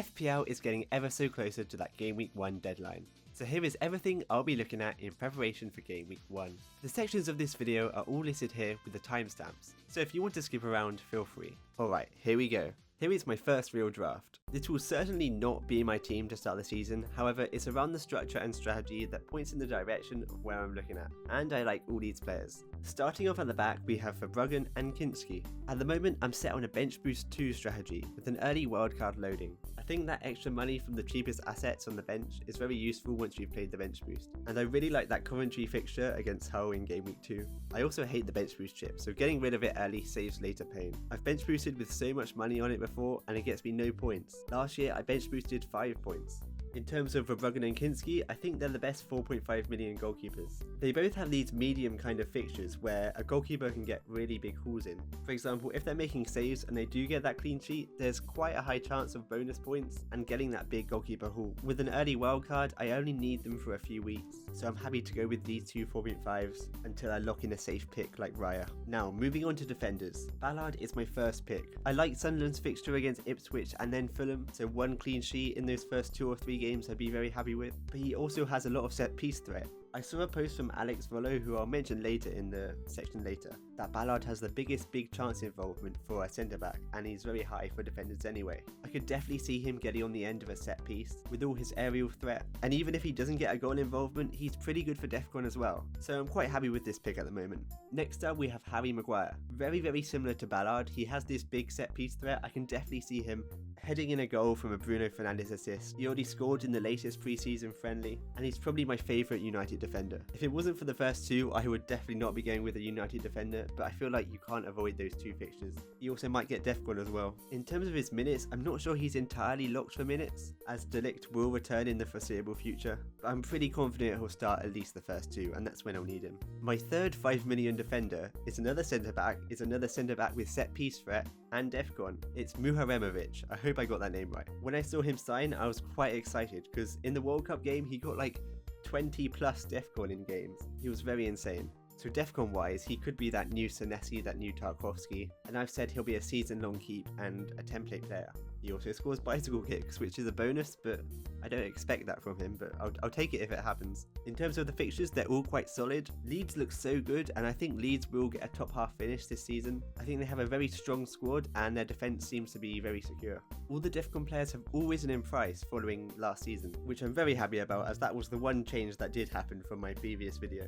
FPL is getting ever so closer to that Game Week 1 deadline. So here is everything I'll be looking at in preparation for Game Week 1. The sections of this video are all listed here with the timestamps, so if you want to skip around, feel free. Alright, here we go. Here is my first real draft. This will certainly not be my team to start the season, however it's around the structure and strategy that points in the direction of where I'm looking at, and I like all these players. Starting off at the back we have Verbruggen and Kinski. At the moment I'm set on a bench boost 2 strategy with an early wildcard loading. I think that extra money from the cheapest assets on the bench is very useful once you've played the bench boost, and I really like that Coventry fixture against Hull in Game Week 2. I also hate the bench boost chip, so getting rid of it early saves later pain. I've bench boosted with so much money on it before and it gets me no points. Last year I bench boosted 5 points. In terms of Verbruggen and Kinski, I think they're the best 4.5 million goalkeepers. They both have these medium kind of fixtures where a goalkeeper can get really big hauls in. For example, if they're making saves and they do get that clean sheet, there's quite a high chance of bonus points and getting that big goalkeeper haul. With an early wildcard, I only need them for a few weeks, so I'm happy to go with these two 4.5s until I lock in a safe pick like Raya. Now, moving on to defenders. Ballard is my first pick. I like Sunderland's fixture against Ipswich and then Fulham, so one clean sheet in those first 2 or 3 games I'd be very happy with, but he also has a lot of set piece threat. I saw a post from Alex Rollo, who I'll mention later in the section later, that Ballard has the biggest big chance involvement for a centre back and he's very high for defenders anyway. I could definitely see him getting on the end of a set piece with all his aerial threat, and even if he doesn't get a goal involvement, he's pretty good for Defcon as well, so I'm quite happy with this pick at the moment. Next up we have Harry Maguire. Very similar to Ballard, he has this big set piece threat. I can definitely see him heading in a goal from a Bruno Fernandes assist. He already scored in the latest pre-season friendly and he's probably my favourite United defender. If it wasn't for the first 2, I would definitely not be going with a United defender, but I feel like you can't avoid those 2 fixtures. He also might get Defcon as well. In terms of his minutes, I'm not sure he's entirely locked for minutes, as De Ligt will return in the foreseeable future, but I'm pretty confident he'll start at least the first 2, and that's when I'll need him. My third 5 million defender is another centre-back with set piece threat and Defcon. It's Muharemovic. I hope I got that name right. When I saw him sign, I was quite excited, because in the World Cup game he got like 20 plus Defcon in games. He was very insane. So Defcon wise, he could be that new Senesi, that new Tarkowski, and I've said he'll be a season long keep and a template player. He also scores bicycle kicks, which is a bonus, but I don't expect that from him, but I'll take it if it happens. In terms of the fixtures, they're all quite solid. Leeds looks so good, and I think Leeds will get a top half finish this season. I think they have a very strong squad, and their defence seems to be very secure. All the Defcon players have all risen in price following last season, which I'm very happy about, as that was the one change that did happen from my previous video.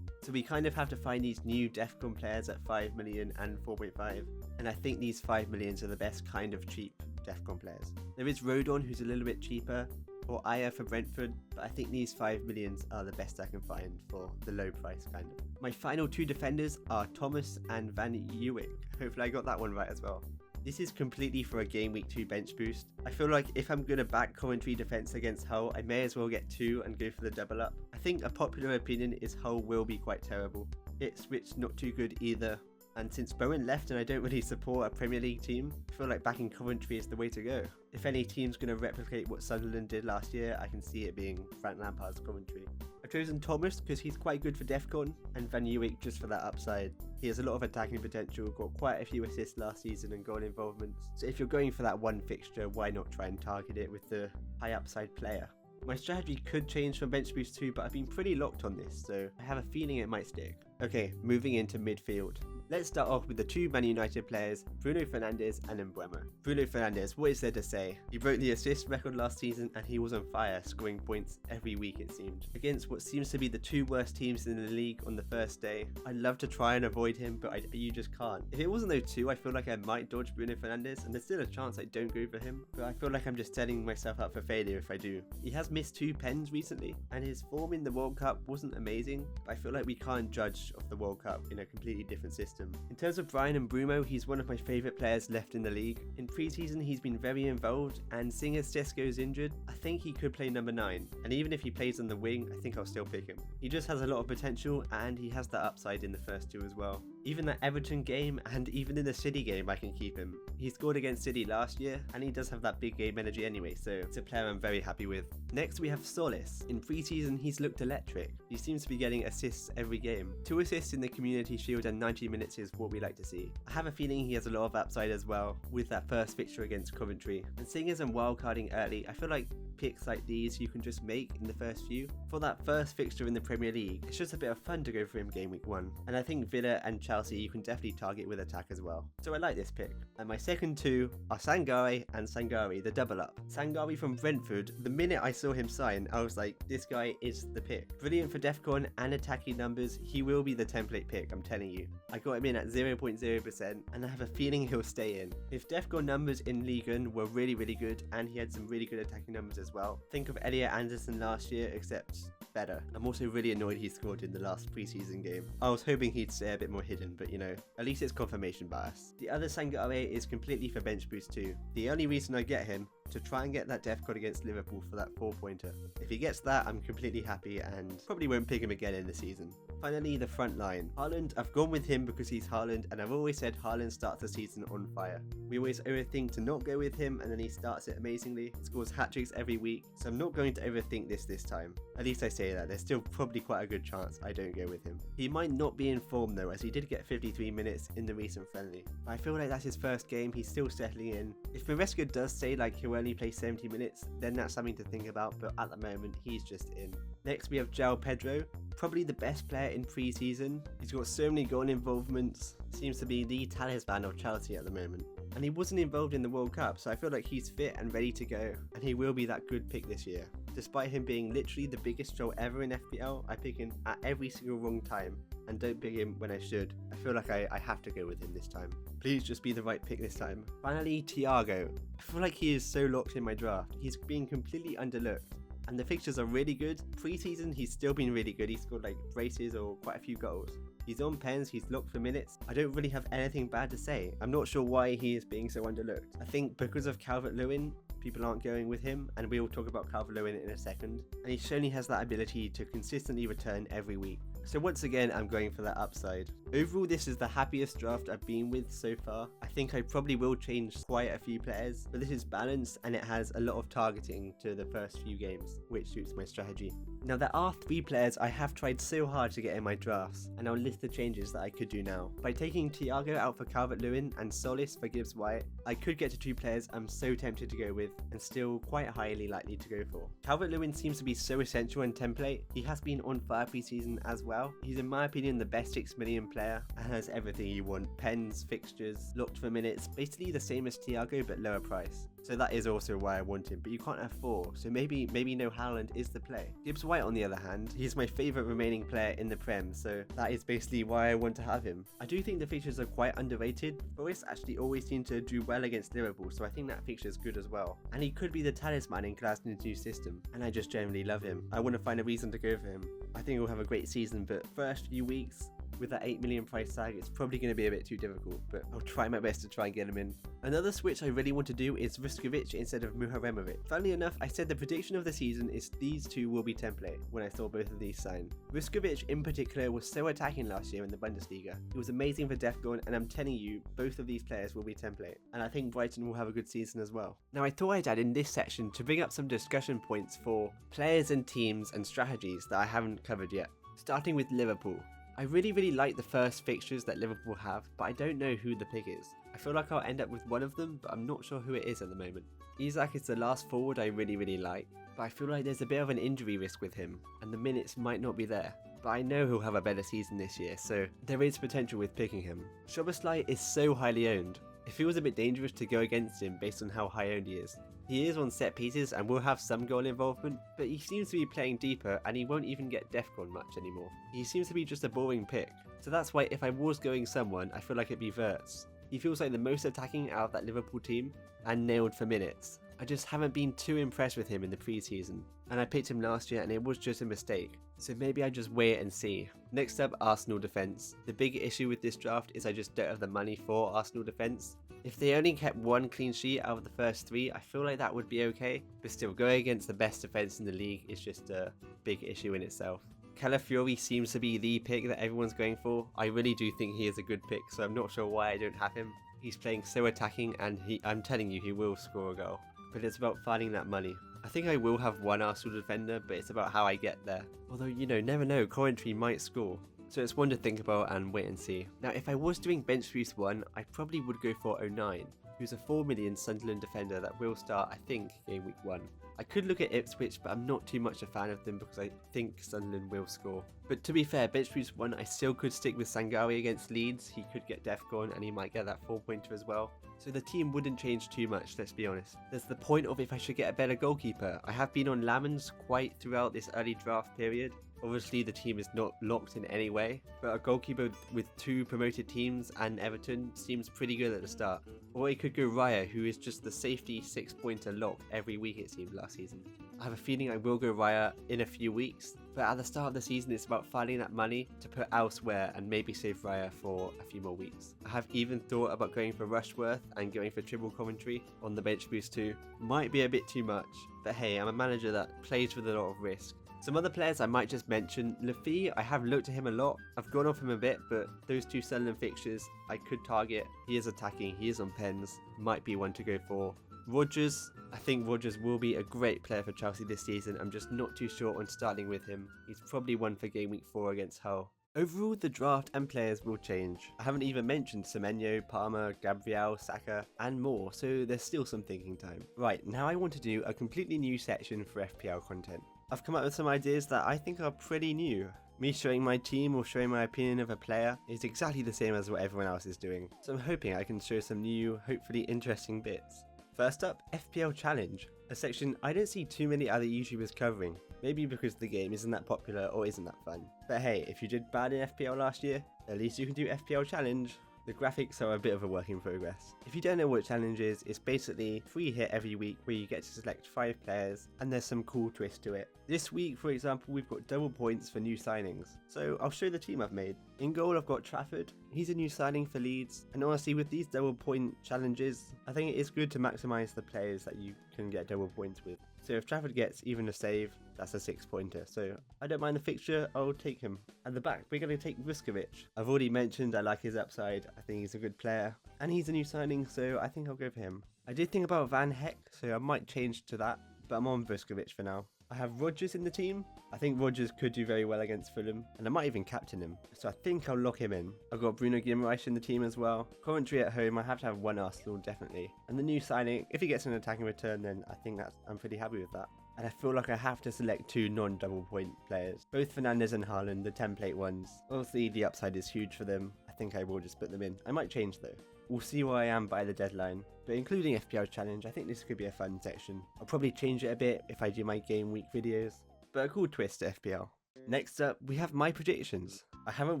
So we kind of have to find these new Defcon players at 5 million and 4.5, and I think these 5 millions are the best kind of cheap Defcon players. There is Rodon, who's a little bit cheaper, or Aya for Brentford, but I think these 5 millions are the best I can find for the low price kind of. My final 2 defenders are Thomas and Van Uwijk. Hopefully I got that one right as well. This is completely for a Game Week 2 bench boost. I feel like if I'm going to back Coventry defence against Hull, I may as well get 2 and go for the double up. I think a popular opinion is Hull will be quite terrible. Ipswich not too good either. And since Bowen left and I don't really support a Premier League team, I feel like backing Coventry is the way to go. If any team's going to replicate what Sunderland did last year, I can see it being Frank Lampard's Coventry. I've chosen Thomas because he's quite good for Defcon, and Van Uwijk just for that upside. He has a lot of attacking potential, got quite a few assists last season and goal involvements. So if you're going for that one fixture, why not try and target it with the high upside player? My strategy could change from bench boost 2, but I've been pretty locked on this, so I have a feeling it might stick. Okay, moving into midfield. Let's start off with the 2 Man United players, Bruno Fernandes and Mbeumo. Bruno Fernandes, what is there to say? He broke the assist record last season and he was on fire, scoring points every week it seemed. Against what seems to be the 2 worst teams in the league on the first day, I'd love to try and avoid him, but you just can't. If it wasn't those 2, I feel like I might dodge Bruno Fernandes, and there's still a chance I don't go for him, but I feel like I'm just setting myself up for failure if I do. He has missed 2 pens recently, and his form in the World Cup wasn't amazing, but I feel like we can't judge of the World Cup in a completely different system. In terms of Brian Mbeumo, he's one of my favourite players left in the league. In pre-season he's been very involved, and seeing as Sesko's injured, I think he could play number 9, and even if he plays on the wing, I think I'll still pick him. He just has a lot of potential and he has that upside in the first 2 as well. Even that Everton game and even in the City game I can keep him. He scored against City last year and he does have that big game energy anyway, so it's a player I'm very happy with. Next we have Solis. In pre-season he's looked electric. He seems to be getting assists every game. 2 assists in the Community Shield and 90 minutes is what we like to see. I have a feeling he has a lot of upside as well with that first fixture against Coventry. And seeing as I'm wildcarding early, I feel like picks like these you can just make in the first few. For that first fixture in the Premier League, it's just a bit of fun to go for him game week 1. And I think Villa and Chelsea you can definitely target with attack as well. So I like this pick. And my second two are Sangare and Sangare, the double up. Sangare from Brentford, the minute I saw him sign, I was like, this guy is the pick. Brilliant for DEFCON and attacking numbers, he will be the template pick, I'm telling you. I got him in at 0.0% and I have a feeling he'll stay in. If DEFCON numbers in Ligue 1 were really good and he had some really good attacking numbers as well, think of Elliot Anderson last year except better. I'm also really annoyed he scored in the last preseason game. I was hoping he'd stay a bit more hidden, but you know, at least it's confirmation bias. The other Sangare is completely for bench boost too. The only reason I get him to try and get that DEFCON against Liverpool for that 4-pointer. If he gets that, I'm completely happy and probably won't pick him again in the season. Finally, the front line. Haaland, I've gone with him because he's Haaland and I've always said Haaland starts the season on fire. We always overthink to not go with him and then he starts it amazingly, scores hat-tricks every week, so I'm not going to overthink this time. At least I say that, there's still probably quite a good chance I don't go with him. He might not be in form though, as he did get 53 minutes in the recent friendly. But I feel like that's his first game, he's still settling in. If Maresca does say like he'll only play 70 minutes, then that's something to think about, but at the moment he's just in. Next we have João Pedro, probably the best player in pre-season. He's got so many goal involvements, seems to be the talisman of Chelsea at the moment. And he wasn't involved in the World Cup, so I feel like he's fit and ready to go, and he will be that good pick this year. Despite him being literally the biggest troll ever in FPL, I pick him at every single wrong time, and don't pick him when I should. I feel like I have to go with him this time. Please just be the right pick this time. Finally, Thiago. I feel like he is so locked in my draft. He's being completely underlooked. And the fixtures are really good. Pre-season, he's still been really good. He's scored like braces or quite a few goals. He's on pens, he's locked for minutes. I don't really have anything bad to say. I'm not sure why he is being so underlooked. I think because of Calvert-Lewin, people aren't going with him, and we will talk about Calvert-Lewin in a second. And he shown he has that ability to consistently return every week. So once again, I'm going for that upside. Overall, this is the happiest draft I've been with so far. I think I probably will change quite a few players, but this is balanced and it has a lot of targeting to the first few games, which suits my strategy. Now there are 3 players I have tried so hard to get in my drafts, and I'll list the changes that I could do now. By taking Thiago out for Calvert-Lewin and Solis for Gibbs-White, I could get to 2 players I'm so tempted to go with and still quite highly likely to go for. Calvert-Lewin seems to be so essential in template. He has been on fire pre-season as well. He's in my opinion the best 6 million player and has everything you want. Pens, fixtures, locked for minutes, basically the same as Thiago but lower price. So that is also why I want him, but you can't have 4, so maybe no Haaland is the play. Gibbs-White on the other hand, he's my favourite remaining player in the Prem, so that is basically why I want to have him. I do think the fixtures are quite underrated. Forest actually always seem to do well against Liverpool, so I think that fixture is good as well. And he could be the talisman in Glasnow's new system, and I just generally love him. I want to find a reason to go for him. I think he'll have a great season, but first few weeks, with that 8 million price tag, it's probably going to be a bit too difficult, but I'll try my best to try and get him in. Another switch I really want to do is Vuskovic instead of Muharemovic. Funnily enough, I said the prediction of the season is these 2 will be template when I saw both of these sign. Vuskovic in particular was so attacking last year in the Bundesliga. He was amazing for DEFCON, and I'm telling you, both of these players will be template. And I think Brighton will have a good season as well. Now I thought I'd add in this section to bring up some discussion points for players and teams and strategies that I haven't covered yet. Starting with Liverpool. I really like the first fixtures that Liverpool have, but I don't know who the pick is. I feel like I'll end up with one of them, but I'm not sure who it is at the moment. Isak is the last forward I really like, but I feel like there's a bit of an injury risk with him, and the minutes might not be there. But I know he'll have a better season this year, so there is potential with picking him. Szoboszlai is so highly owned. It feels a bit dangerous to go against him based on how high owned he is. He is on set pieces and will have some goal involvement, but he seems to be playing deeper and he won't even get DEFCON much anymore. He seems to be just a boring pick, so that's why if I was going someone, I feel like it'd be Wirtz. He feels like the most attacking out of that Liverpool team and nailed for minutes. I just haven't been too impressed with him in the pre-season, and I picked him last year and it was just a mistake, so maybe I just wait and see. Next up, Arsenal defence. The big issue with this draft is I just don't have the money for Arsenal defence. If they only kept 1 clean sheet out of the first 3, I feel like that would be okay, but still going against the best defence in the league is just a big issue in itself. Calafiori seems to be the pick that everyone's going for. I really do think he is a good pick, so I'm not sure why I don't have him. He's playing so attacking, and I'm telling you, he will score a goal. But it's about finding that money. I think I will have one Arsenal defender, but it's about how I get there. Although, you know, never know, Coventry might score. So it's one to think about and wait and see. Now, if I was doing bench boost 1, I probably would go for 09, who's a 4 million Sunderland defender that will start, I think, game week 1. I could look at Ipswich, but I'm not too much a fan of them because I think Sunderland will score. But to be fair, bench boost 1, I still could stick with Sangari against Leeds. He could get Defcon and he might get that 4-pointer as well. So the team wouldn't change too much, let's be honest. There's the point of if I should get a better goalkeeper. I have been on Lamens quite throughout this early draft period. Obviously the team is not locked in any way, but a goalkeeper with 2 promoted teams and Everton seems pretty good at the start. Or it could go Raya, who is just the safety 6-pointer lock every week it seemed last season. I have a feeling I will go Raya in a few weeks, but at the start of the season it's about finding that money to put elsewhere and maybe save Raya for a few more weeks. I have even thought about going for Rushworth and going for triple Coventry on the bench boost too. Might be a bit too much, but hey, I'm a manager that plays with a lot of risk. Some other players I might just mention. Lafie, I have looked at him a lot. I've gone off him a bit, but those 2 Sunderland fixtures I could target. He is attacking, he is on pens, might be one to go for. Rodgers, I think Rodgers will be a great player for Chelsea this season. I'm just not too sure on starting with him. He's probably one for game week 4 against Hull. Overall, the draft and players will change. I haven't even mentioned Semenyo, Palmer, Gabriel, Saka, and more, so there's still some thinking time. Right, now I want to do a completely new section for FPL content. I've come up with some ideas that I think are pretty new. Me showing my team or showing my opinion of a player is exactly the same as what everyone else is doing, so I'm hoping I can show some new, hopefully interesting bits. First up, FPL Challenge, a section I don't see too many other YouTubers covering, maybe because the game isn't that popular or isn't that fun. But hey, if you did bad in FPL last year, at least you can do FPL Challenge. The graphics are a bit of a work in progress. If you don't know what challenge is, it's basically a free hit every week where you get to select 5 players and there's some cool twist to it. This week, for example, we've got double points for new signings. So I'll show the team I've made. In goal, I've got Trafford. He's a new signing for Leeds. And honestly, with these double point challenges, I think it is good to maximize the players that you can get double points with. So if Trafford gets even a save, that's a 6-pointer. So I don't mind the fixture, I'll take him. At the back, we're going to take Vuskovic. I've already mentioned I like his upside. I think he's a good player. And he's a new signing, so I think I'll go for him. I did think about Van Heck, so I might change to that. But I'm on Vuskovic for now. I have Rodgers in the team. I think Rodgers could do very well against Fulham, and I might even captain him. So I think I'll lock him in. I've got Bruno Guimaraes in the team as well. Coventry at home, I have to have one Arsenal, definitely. And the new signing, if he gets an attacking return, then I think I'm pretty happy with that. And I feel like I have to select 2 non-double point players. Both Fernandes and Haaland, the template ones. Obviously, the upside is huge for them. I think I will just put them in. I might change though. We'll see where I am by the deadline. But including FPL Challenge, I think this could be a fun section. I'll probably change it a bit if I do my game week videos. But a cool twist to FPL. Next up, we have my predictions. I haven't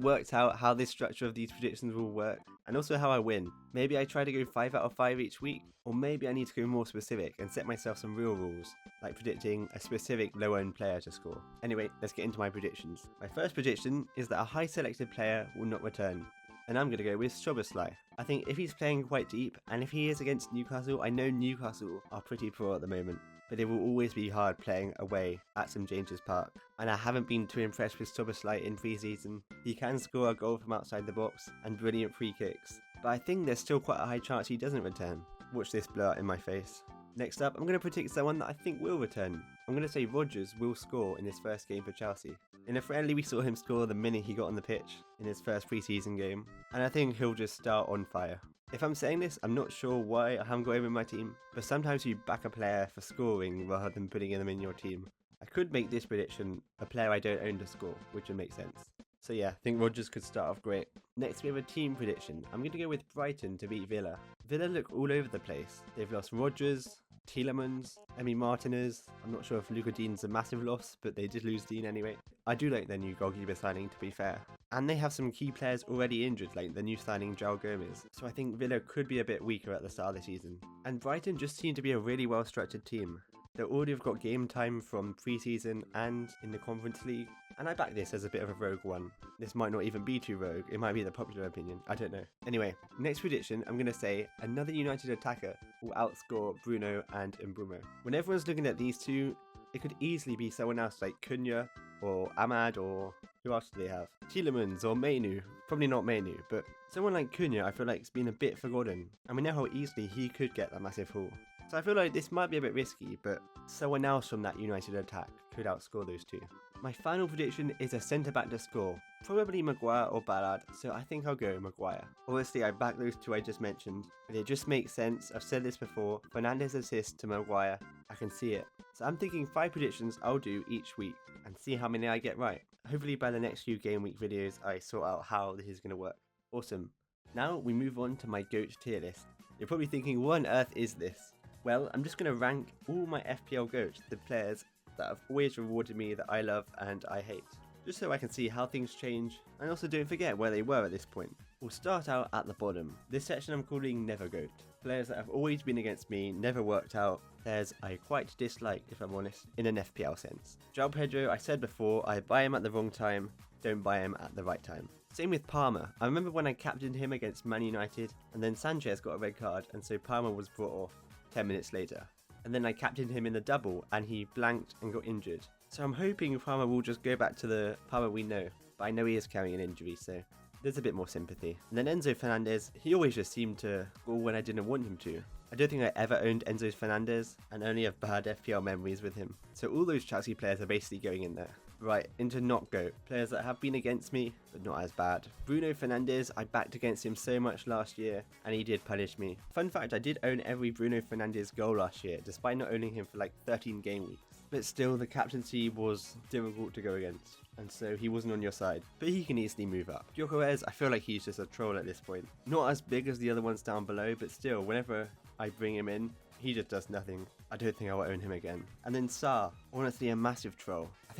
worked out how this structure of these predictions will work, and also how I win. Maybe I try to go 5 out of 5 each week, or maybe I need to go more specific and set myself some real rules, like predicting a specific low-end player to score. Anyway, let's get into my predictions. My first prediction is that a high selected player will not return, and I'm going to go with Szoboszlai. I think if he's playing quite deep, and if he is against Newcastle, I know Newcastle are pretty poor at the moment, but it will always be hard playing away at St James's Park. And I haven't been too impressed with Szoboszlai in pre-season. He can score a goal from outside the box and brilliant free kicks, but I think there's still quite a high chance he doesn't return. Watch this blow out in my face. Next up, I'm going to predict someone that I think will return. I'm going to say Rodgers will score in his first game for Chelsea. In a friendly, we saw him score the minute he got on the pitch in his first pre-season game, and I think he'll just start on fire. If I'm saying this, I'm not sure why I haven't got him in my team, but sometimes you back a player for scoring rather than putting them in your team. I could make this prediction a player I don't own to score, which would make sense. So yeah, I think Rodgers could start off great. Next we have a team prediction. I'm going to go with Brighton to beat Villa. Villa look all over the place. They've lost Rodgers, Tielemans, Emi Martinez. I'm not sure if Luca Dean's a massive loss, but they did lose Dean anyway. I do like their new goalkeeper signing, to be fair. And they have some key players already injured, like the new signing João Gomez. So I think Villa could be a bit weaker at the start of the season. And Brighton just seem to be a really well structured team. They already have got game time from pre-season and in the Conference League. And I back this as a bit of a rogue one. This might not even be too rogue, it might be the popular opinion, I don't know. Anyway, next prediction, I'm going to say another United attacker will outscore Bruno and Mbeumo. When everyone's looking at these two, it could easily be someone else like Cunha or Ahmad, or who else do they have? Tielemans or Mainu. Probably not Mainu, but someone like Cunha I feel like has been a bit forgotten, and we know how easily he could get that massive haul. So I feel like this might be a bit risky, but someone else from that United attack could outscore those two. My final prediction is a centre-back to score, probably Maguire or Ballard, so I think I'll go Maguire. Obviously I back those two I just mentioned, but it just makes sense. I've said this before, Fernandes assist to Maguire, I can see it. So I'm thinking 5 predictions I'll do each week, and see how many I get right. Hopefully by the next few game week videos I sort out how this is going to work. Awesome. Now we move on to my GOAT tier list. You're probably thinking, what on earth is this? Well, I'm just going to rank all my FPL GOATs, the players that have always rewarded me, that I love and I hate, just so I can see how things change, and also don't forget where they were at this point. We'll start out at the bottom. This section I'm calling Never GOAT. Players that have always been against me, never worked out, players I quite dislike if I'm honest, in an FPL sense. João Pedro, I said before, I buy him at the wrong time, don't buy him at the right time. Same with Palmer. I remember when I captained him against Man United, and then Sanchez got a red card, and so Palmer was brought off 10 minutes later. And then I captained him in the double, and he blanked and got injured. So I'm hoping Palmer will just go back to the Palmer we know, but I know he is carrying an injury, so there's a bit more sympathy. And then Enzo Fernandez, he always just seemed to score when I didn't want him to. I don't think I ever owned Enzo Fernandez, and only have bad FPL memories with him. So all those Chelsea players are basically going in there. Right, into not GOAT. Players that have been against me, but not as bad. Bruno Fernandes, I backed against him so much last year, and he did punish me. Fun fact, I did own every Bruno Fernandes goal last year, despite not owning him for like 13 game weeks. But still, the captaincy was difficult to go against, and so he wasn't on your side. But he can easily move up. Gyökeres, I feel like he's just a troll at this point. Not as big as the other ones down below, but still, whenever I bring him in, he just does nothing. I don't think I will own him again. And then Sarr, honestly a massive troll. I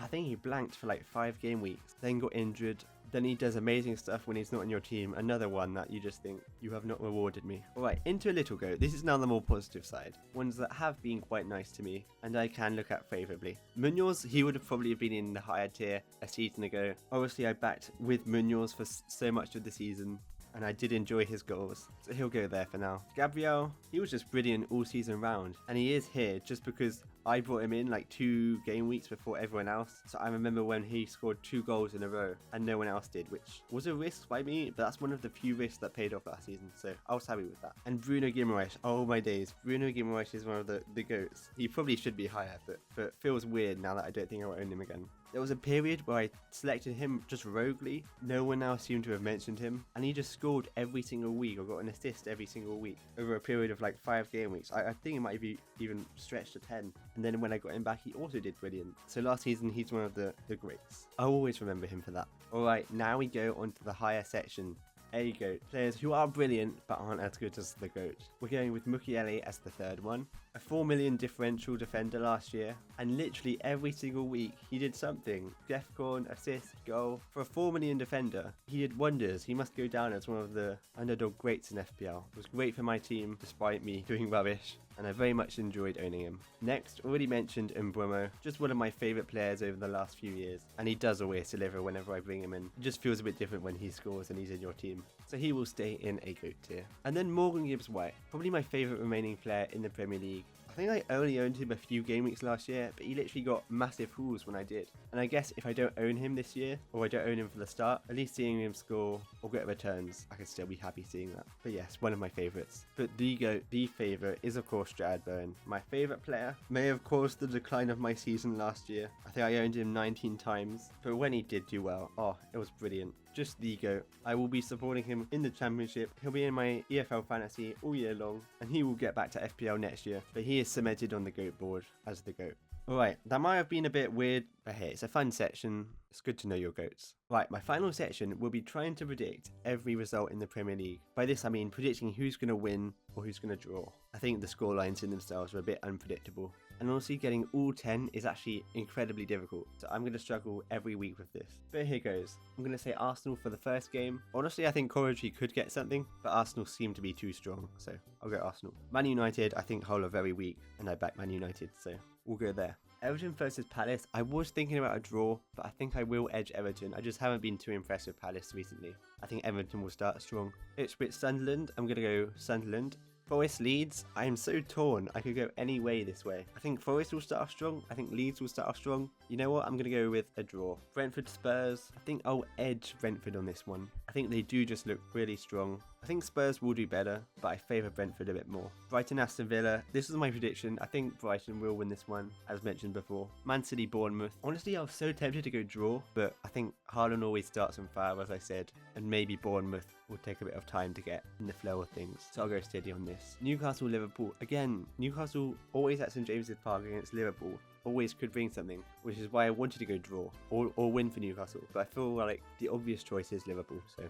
think he blanked for like 5 game weeks, then got injured, then he does amazing stuff when he's not on your team. Another one that you just think, you have not rewarded me. Alright, into a little GOAT. This is now the more positive side. Ones that have been quite nice to me, and I can look at favourably. Munoz, he would have probably been in the higher tier a season ago. Obviously I backed with Munoz for so much of the season, and I did enjoy his goals, so he'll go there for now. Gabriel, he was just brilliant all season round, and he is here just because I brought him in like 2 game weeks before everyone else. So I remember when he scored 2 goals in a row and no one else did, which was a risk by me, but that's one of the few risks that paid off last season, so I was happy with that. And Bruno Guimaraes, oh my days, Bruno Guimaraes is one of the GOATs. He probably should be higher, but it feels weird now that I don't think I will own him again. There was a period where I selected him just roguely. No one else seemed to have mentioned him, and he just scored every single week or got an assist every single week over a period of like 5 game weeks. I think it might be even stretched to 10. And then when I got him back, he also did brilliant. So last season, he's one of the greats. I'll always remember him for that. Alright, now we go on to the higher section. A GOAT. Players who are brilliant but aren't as good as the GOAT. We're going with Mukiele as the third one. A 4 million differential defender last year, and literally every single week he did something. Defcon, assist, goal. For a 4 million defender, he did wonders. He must go down as one of the underdog greats in FPL. It was great for my team despite me doing rubbish, and I very much enjoyed owning him. Next, already mentioned Mbeumo, just one of my favourite players over the last few years, and he does always deliver whenever I bring him in. It just feels a bit different when he scores and he's in your team, so he will stay in a GOAT tier. And then Morgan Gibbs-White, probably my favourite remaining player in the Premier League. I think I only owned him a few game weeks last year, but he literally got massive hauls when I did. And I guess if I don't own him this year, or I don't own him for the start, at least seeing him score or get returns, I could still be happy seeing that. But yes, one of my favourites. But the GOAT, the favourite, is of course Jared Bowen. My favourite player, may have caused the decline of my season last year. I think I owned him 19 times, but when he did do well, oh, it was brilliant. Just the GOAT. I will be supporting him in the championship. He'll be in my EFL fantasy all year long, and he will get back to FPL next year, but he is cemented on the GOAT board as the GOAT. Alright, that might have been a bit weird, but hey, it's a fun section. It's good to know your GOATs. Right, my final section will be trying to predict every result in the Premier League. By this I mean predicting who's going to win or who's going to draw. I think the scorelines in themselves are a bit unpredictable. And honestly, getting all 10 is actually incredibly difficult, so I'm going to struggle every week with this. But here goes. I'm going to say Arsenal for the first game. Honestly, I think Coventry could get something, but Arsenal seem to be too strong, so I'll go Arsenal. Man United, I think Hull are very weak, and I back Man United, so we'll go there. Everton versus Palace, I was thinking about a draw, but I think I will edge Everton. I just haven't been too impressed with Palace recently. I think Everton will start strong. Ipswich Sunderland, I'm going to go Sunderland. Forest Leeds, I am so torn. I could go any way this way. I think Forest will start off strong. I think Leeds will start off strong. You know what? I'm going to go with a draw. Brentford Spurs, I think I'll edge Brentford on this one. I think they do just look really strong. I think Spurs will do better, but I favour Brentford a bit more. Brighton Aston Villa, this is my prediction. I think Brighton will win this one, as mentioned before. Man City Bournemouth. Honestly, I was so tempted to go draw, but I think Haaland always starts on fire, as I said, and maybe Bournemouth will take a bit of time to get in the flow of things. So I'll go steady on this. Newcastle Liverpool. Again, Newcastle always at St James's Park against Liverpool. Always could bring something, which is why I wanted to go draw or win for Newcastle. But I feel like the obvious choice is Liverpool, so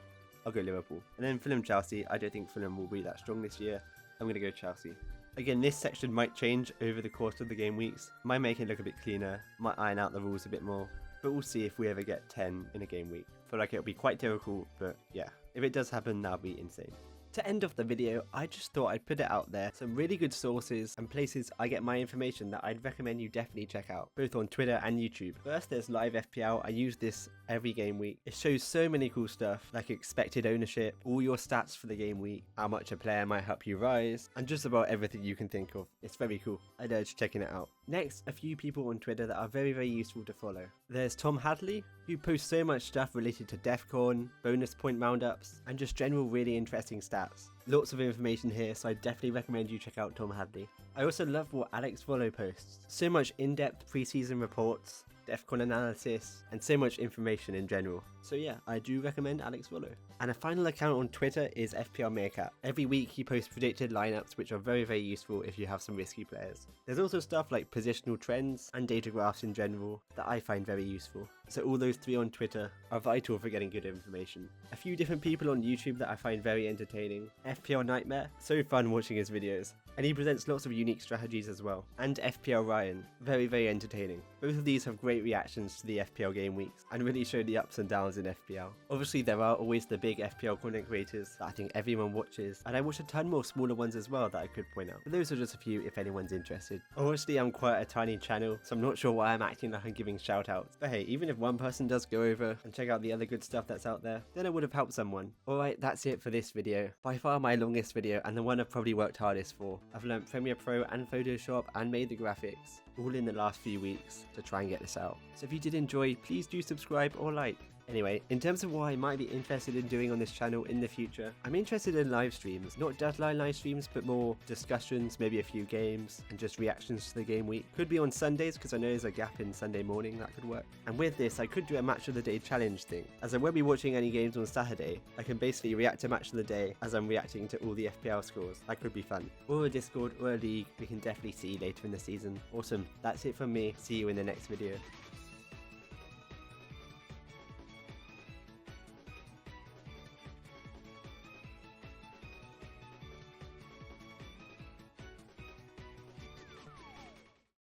I'll go Liverpool. And then Fulham Chelsea. I don't think Fulham will be that strong this year. I'm going to go Chelsea. Again, this section might change over the course of the game weeks. Might make it look a bit cleaner. Might iron out the rules a bit more. But we'll see if we ever get 10 in a game week. I feel like it'll be quite difficult, but yeah. If it does happen, that'll be insane. To end off the video, I just thought I'd put it out there, some really good sources and places I get my information that I'd recommend you definitely check out, both on Twitter and YouTube. First, there's Live FPL. I use this every game week. It shows so many cool stuff, like expected ownership, all your stats for the game week, how much a player might help you rise, and just about everything you can think of. It's very cool. I'd urge checking it out. Next, a few people on Twitter that are very, very useful to follow. There's Tom Hadley, who posts so much stuff related to DEFCON, bonus point roundups, and just general really interesting stats. Lots of information here, so I definitely recommend you check out Tom Hadley. I also love what Alex Vollo posts. So much in-depth preseason reports, DEFCON analysis, and so much information in general. So yeah, I do recommend Alex Vollo. And a final account on Twitter is FPL Meerkat. Every week he posts predicted lineups, which are very, very useful if you have some risky players. There's also stuff like positional trends and data graphs in general that I find very useful. So all those three on Twitter are vital for getting good information. A few different people on YouTube that I find very entertaining. FPL Nightmare, so fun watching his videos. And he presents lots of unique strategies as well. And FPL Ryan, very, very entertaining. Both of these have great reactions to the FPL game weeks and really show the ups and downs in FPL. Obviously there are always the big FPL content creators that I think everyone watches, and I watch a ton more smaller ones as well that I could point out. But those are just a few if anyone's interested. Obviously I'm quite a tiny channel, so I'm not sure why I'm acting like I'm giving shout outs. But hey, even if one person does go over and check out the other good stuff that's out there, then I would have helped someone. Alright, that's it for this video. By far my longest video and the one I've probably worked hardest for. I've learnt Premiere Pro and Photoshop and made the graphics, all in the last few weeks to try and get this out. So if you did enjoy, please do subscribe or like. Anyway, in terms of what I might be interested in doing on this channel in the future, I'm interested in live streams. Not deadline live streams, but more discussions, maybe a few games, and just reactions to the game week. Could be on Sundays, because I know there's a gap in Sunday morning that could work. And with this, I could do a match of the day challenge thing. As I won't be watching any games on Saturday, I can basically react to match of the day as I'm reacting to all the FPL scores. That could be fun. Or a Discord or a league we can definitely see later in the season. Awesome, that's it from me. See you in the next video.